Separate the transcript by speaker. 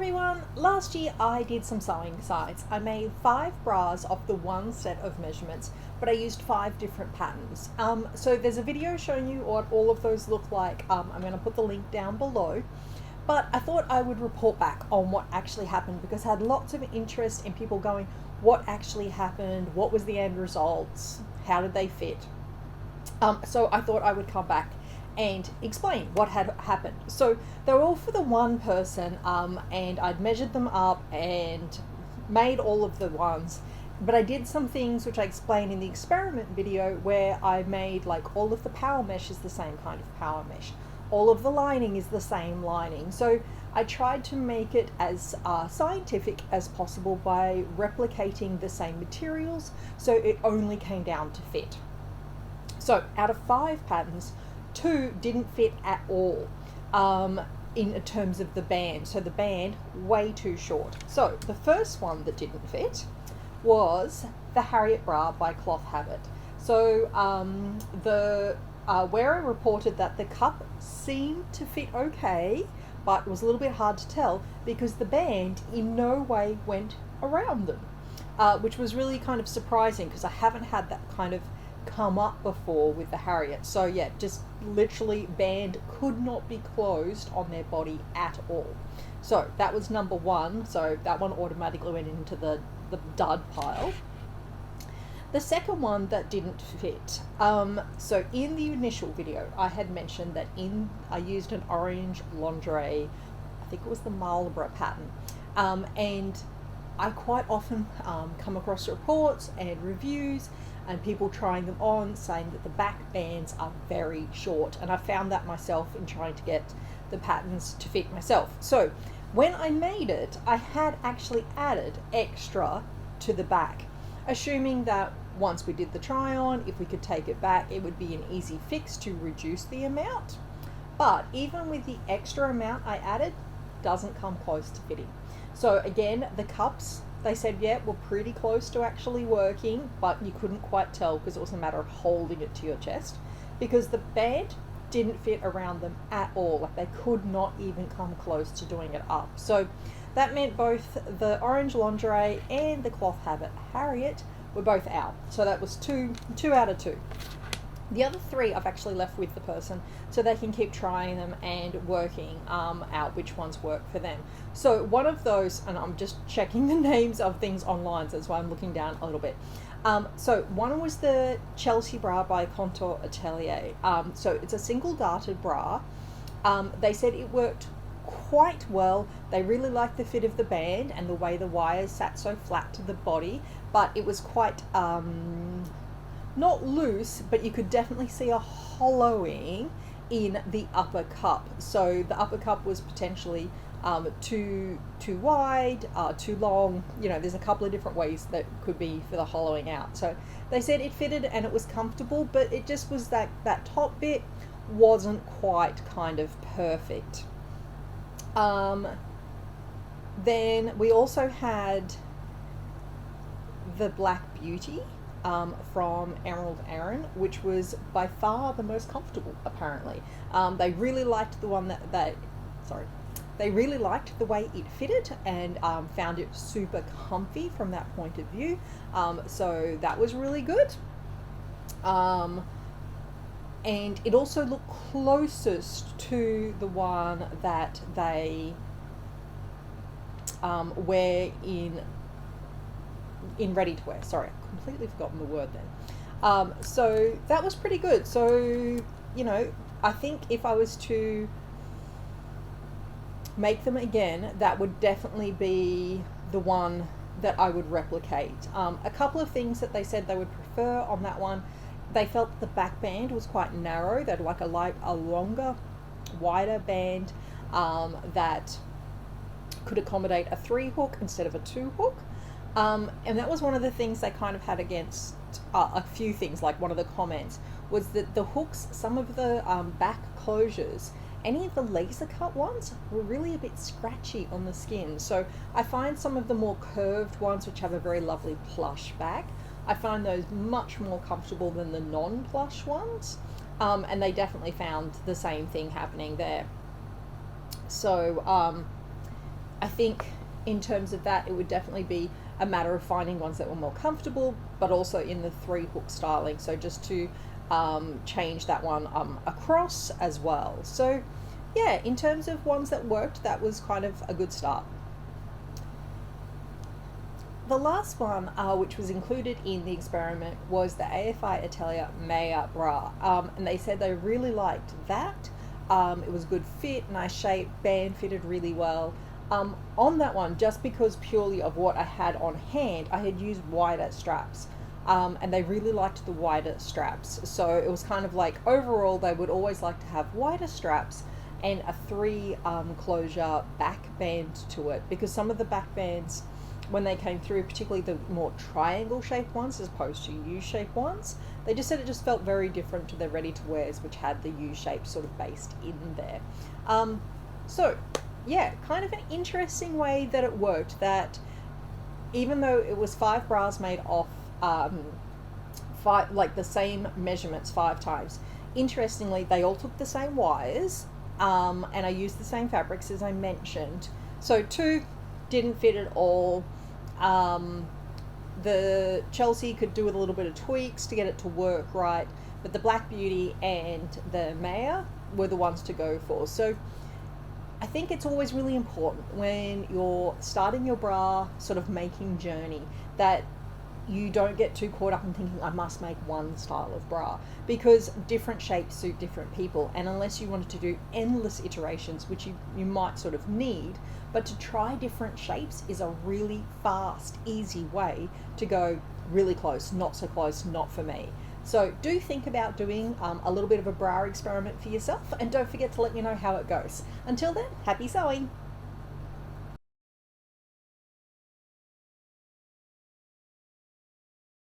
Speaker 1: everyone! Last year I did some sewing besides. I made 5 bras off the one set of measurements, but I used 5 different patterns. So there's a video showing you what all of those look like. I'm going to put the link down below. But I thought I would report back on what actually happened because I had lots of interest in people going, what actually happened, what was the end results, how did they fit? So I thought I would come back and explain what had happened. So they were all for the one person, and I'd measured them up and made all of the ones, but I did some things which I explained in the experiment video where I made like all of the power mesh is the same kind of power mesh, all of the lining is the same lining. So I tried to make it as scientific as possible by replicating the same materials, so it only came down to fit. So out of 5 patterns, 2 didn't fit at all in terms of the band. So the band, way too short. So the first one that didn't fit was the Harriet bra by Cloth Habit. So where I reported that the cup seemed to fit okay, but it was a little bit hard to tell because the band in no way went around them, which was really kind of surprising because I haven't had that kind of come up before with the Harriet. So yeah, just literally band could not be closed on their body at all. So that was number 1. So that one automatically went into the dud pile. The second one that didn't fit, so in the initial video I had mentioned that I used an orange lingerie, I think it was the Marlborough pattern, and I quite often come across reports and reviews and people trying them on saying that the back bands are very short, and I found that myself in trying to get the patterns to fit myself. So when I made it, I had actually added extra to the back, assuming that once we did the try on, if we could take it back, it would be an easy fix to reduce the amount. But even with the extra amount I added, doesn't come close to fitting. So again, the cups, they said, yeah, were pretty close to actually working, but you couldn't quite tell because it was a matter of holding it to your chest, because the band didn't fit around them at all. Like they could not even come close to doing it up. So that meant both the orange lingerie and the Cloth Habit Harriet were both out. So that was 2 out of 2. The other 3 I've actually left with the person so they can keep trying them and working out which ones work for them. So one of those, and I'm just checking the names of things online, so that's why I'm looking down a little bit. So one was the Chelsea bra by Contour Atelier. So it's a single darted bra. They said it worked quite well. They really liked the fit of the band and the way the wires sat so flat to the body, but it was quite not loose, but you could definitely see a hollowing in the upper cup. So the upper cup was potentially too wide, too long. You know, there's a couple of different ways that could be for the hollowing out. So they said it fitted and it was comfortable, but it just was that top bit wasn't quite kind of perfect. Then we also had the Black Beauty from Emerald Erin, which was by far the most comfortable, apparently. They really liked the one they really liked the way it fitted and found it super comfy from that point of view. So that was really good. And it also looked closest to the one that they wear in ready to wear. Sorry, I've completely forgotten the word then. So that was pretty good. So, you know, I think if I was to make them again, that would definitely be the one that I would replicate. A couple of things that they said they would prefer on that one, they felt the back band was quite narrow. They'd like a longer, wider band that could accommodate a 3 hook instead of a 2 hook. And that was one of the things they kind of had against a few things. Like one of the comments was that the hooks, some of the back closures, any of the laser cut ones were really a bit scratchy on the skin. So I find some of the more curved ones, which have a very lovely plush back, I find those much more comfortable than the non-plush ones. And they definitely found the same thing happening there. So I think in terms of that, it would definitely be a matter of finding ones that were more comfortable, but also in the 3-hook styling. So just to change that one across as well. So yeah, in terms of ones that worked, that was kind of a good start. The last one, which was included in the experiment, was the AFI Atelier Maya bra, and they said they really liked that. It was good fit, nice shape, band fitted really well. On that one, just because purely of what I had on hand, I had used wider straps, and they really liked the wider straps. So it was kind of like overall they would always like to have wider straps and a 3 closure back band to it, because some of the back bands, when they came through, particularly the more triangle shaped ones as opposed to U-shaped ones, they just said it just felt very different to their ready to wears, which had the U-shape sort of based in there. So yeah, kind of an interesting way that it worked, that even though it was 5 bras made off like the same measurements 5 times, interestingly they all took the same wires, and I used the same fabrics as I mentioned. So 2 didn't fit at all. The Chelsea could do with a little bit of tweaks to get it to work right, but the Black Beauty and the Maya were the ones to go for. So I think it's always really important when you're starting your bra sort of making journey that you don't get too caught up in thinking I must make one style of bra, because different shapes suit different people, and unless you wanted to do endless iterations, which you might sort of need, but to try different shapes is a really fast, easy way to go really close, not so close, not for me. So do think about doing a little bit of a bra experiment for yourself, and don't forget to let me know how it goes. Until then, happy sewing!